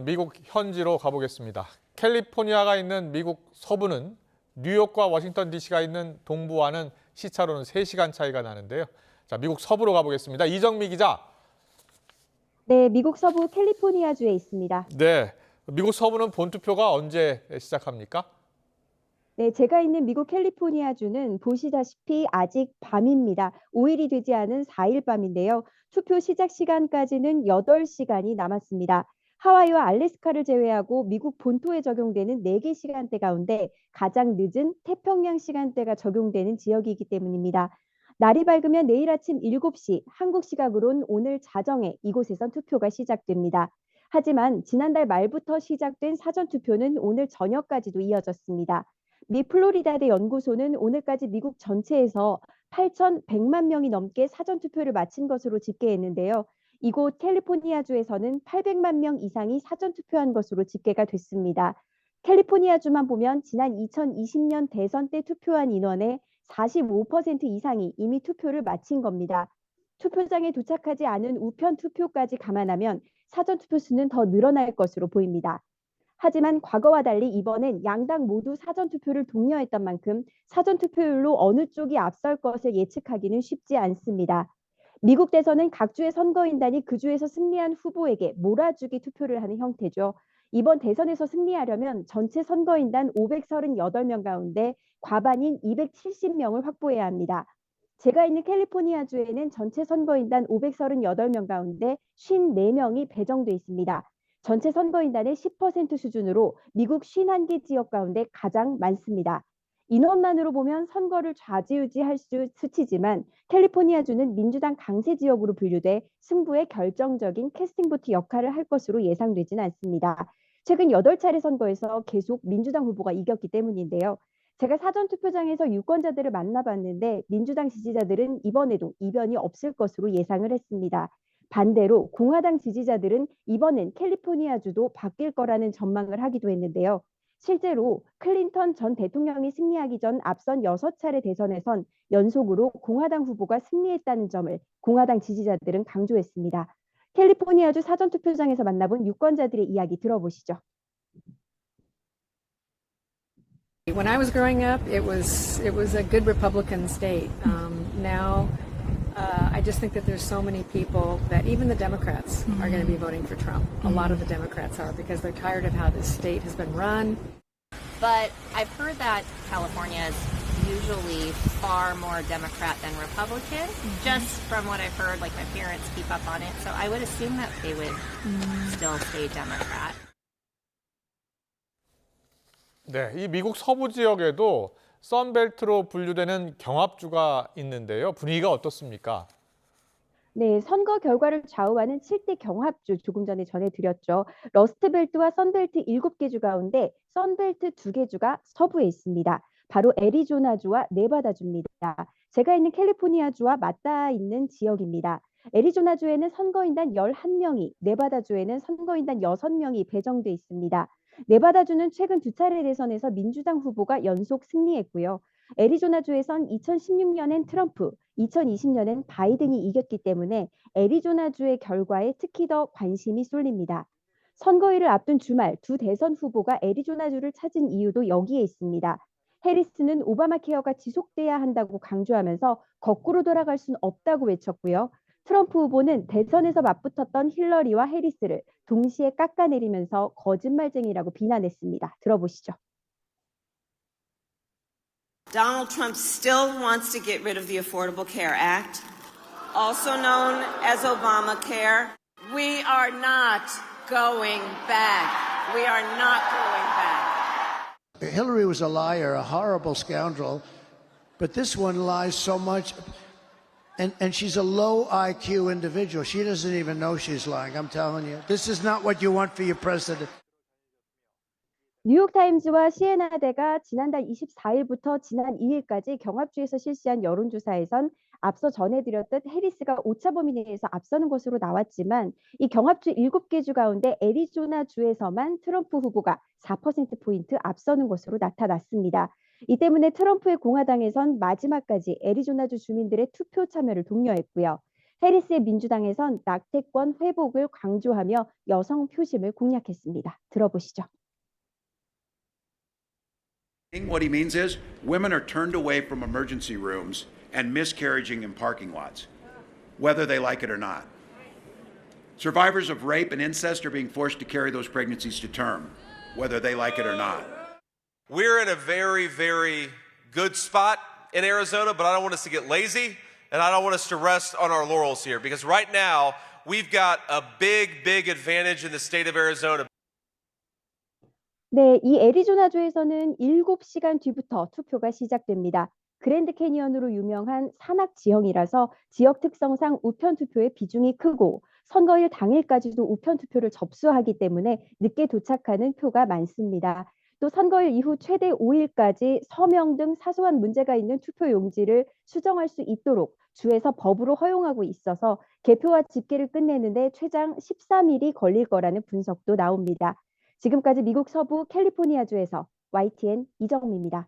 미국 현지로 가보겠습니다. 캘리포니아가 있는 미국 서부는 뉴욕과 워싱턴 DC가 있는 동부와는 시차로는 3시간 차이가 나는데요. 자, 미국 서부로 가보겠습니다. 이정미 기자. 네, 미국 서부 캘리포니아주에 있습니다. 네, 미국 서부는 본투표가 언제 시작합니까? 네, 제가 있는 미국 캘리포니아주는 보시다시피 아직 밤입니다. 5일이 되지 않은 4일 밤인데요. 투표 시작 시간까지는 8시간이 남았습니다. 하와이와 알래스카를 제외하고 미국 본토에 적용되는 4개 시간대 가운데 가장 늦은 태평양 시간대가 적용되는 지역이기 때문입니다. 날이 밝으면 내일 아침 7시, 한국 시각으론 오늘 자정에 이곳에선 투표가 시작됩니다. 하지만 지난달 말부터 시작된 사전투표는 오늘 저녁까지도 이어졌습니다. 미 플로리다대 연구소는 오늘까지 미국 전체에서 8,100만 명이 넘게 사전투표를 마친 것으로 집계했는데요. 이곳 캘리포니아주에서는 800만 명 이상이 사전투표한 것으로 집계가 됐습니다. 캘리포니아주만 보면 지난 2020년 대선 때 투표한 인원의 45% 이상이 이미 투표를 마친 겁니다. 투표장에 도착하지 않은 우편 투표까지 감안하면 사전투표 수는 더 늘어날 것으로 보입니다. 하지만 과거와 달리 이번엔 양당 모두 사전투표를 독려했던 만큼 사전투표율로 어느 쪽이 앞설 것을 예측하기는 쉽지 않습니다. 미국 대선은 각 주의 선거인단이 그 주에서 승리한 후보에게 몰아주기 투표를 하는 형태죠. 이번 대선에서 승리하려면 전체 선거인단 538명 가운데 과반인 270명을 확보해야 합니다. 제가 있는 캘리포니아주에는 전체 선거인단 538명 가운데 54명이 배정돼 있습니다. 전체 선거인단의 10% 수준으로 미국 51개 지역 가운데 가장 많습니다. 인원만으로 보면 선거를 좌지우지할 수치지만 캘리포니아주는 민주당 강세 지역으로 분류돼 승부의 결정적인 캐스팅보트 역할을 할 것으로 예상되지는 않습니다. 최근 8차례 선거에서 계속 민주당 후보가 이겼기 때문인데요. 제가 사전투표장에서 유권자들을 만나봤는데 민주당 지지자들은 이번에도 이변이 없을 것으로 예상을 했습니다. 반대로 공화당 지지자들은 이번엔 캘리포니아주도 바뀔 거라는 전망을 하기도 했는데요. 실제로 클린턴 전 대통령이 승리하기 전 앞선 6차례 대선에선 연속으로 공화당 후보가 승리했다는 점을 공화당 지지자들은 강조했습니다. 캘리포니아주 사전투표장에서 만나본 유권자들의 이야기 들어보시죠. When I was growing up, it was a good Republican state. Now, I just think that there's so many people that even the Democrats are going to be voting for Trump. A lot of the Democrats are because they're tired of how this state has been run. But I've heard that California is usually far more Democrat than Republican, just from what I've heard, like my parents keep up on it. So I would assume that they would still stay Democrat. 네, 이 미국 서부 지역에도 선벨트로 분류되는 경합주가 있는데요. 분위기가 어떻습니까? 네, 선거 결과를 좌우하는 7대 경합주 조금 전에 전해드렸죠. 러스트벨트와 선벨트 7개 주 가운데 선벨트 2개 주가 서부에 있습니다. 바로 애리조나주와 네바다주입니다. 제가 있는 캘리포니아주와 맞닿아 있는 지역입니다. 애리조나주에는 선거인단 11명이, 네바다주에는 선거인단 6명이 배정돼 있습니다. 네바다주는 최근 2차례 대선에서 민주당 후보가 연속 승리했고요. 애리조나주에선 2016년엔 트럼프, 2020년엔 바이든이 이겼기 때문에 애리조나주의 결과에 특히 더 관심이 쏠립니다. 선거일을 앞둔 주말 두 대선 후보가 애리조나주를 찾은 이유도 여기에 있습니다. 해리스는 오바마 케어가 지속돼야 한다고 강조하면서 거꾸로 돌아갈 수는 없다고 외쳤고요. 트럼프 후보는 대선에서 맞붙었던 힐러리와 해리스를 동시에 깎아내리면서 거짓말쟁이라고 비난했습니다. 들어보시죠. Donald Trump still wants to get rid of the Affordable Care Act, also known as Obamacare. We are not going back. We are not going back. Hillary was a liar, a horrible scoundrel, but this one lies so much. And she's a low IQ individual. She doesn't even know she's lying. I'm telling you. This is not what you want for your president. 뉴욕타임즈와 시에나대가 지난달 24일부터 지난 2일까지 경합주에서 실시한 여론조사에선 앞서 전해드렸듯 해리스가 오차 범위 내에서 앞서는 것으로 나왔지만 이 경합주 7개 주 가운데 애리조나주에서만 트럼프 후보가 4%포인트 앞서는 것으로 나타났습니다. 이 때문에 트럼프의 공화당에선 마지막까지 애리조나주 주민들의 투표 참여를 독려했고요. 해리스의 민주당에선 낙태권 회복을 강조하며 여성 표심을 공략했습니다. 들어보시죠. What he means is women are turned away from emergency rooms and miscarriaging in parking lots, whether they like it or not. Survivors of rape and incest are being forced to carry those pregnancies to term, whether they like it or not. We're in a very, very good spot in Arizona, but I don't want us to get lazy and I don't want us to rest on our laurels here because right now we've got a big, big advantage in the state of Arizona. 네, 이 애리조나주에서는 7시간 뒤부터 투표가 시작됩니다. 그랜드 캐니언으로 유명한 산악 지형이라서 지역 특성상 우편 투표의 비중이 크고 선거일 당일까지도 우편 투표를 접수하기 때문에 늦게 도착하는 표가 많습니다. 또 선거일 이후 최대 5일까지 서명 등 사소한 문제가 있는 투표 용지를 수정할 수 있도록 주에서 법으로 허용하고 있어서 개표와 집계를 끝내는데 최장 13일이 걸릴 거라는 분석도 나옵니다. 지금까지 미국 서부 캘리포니아주에서 YTN 이정미입니다.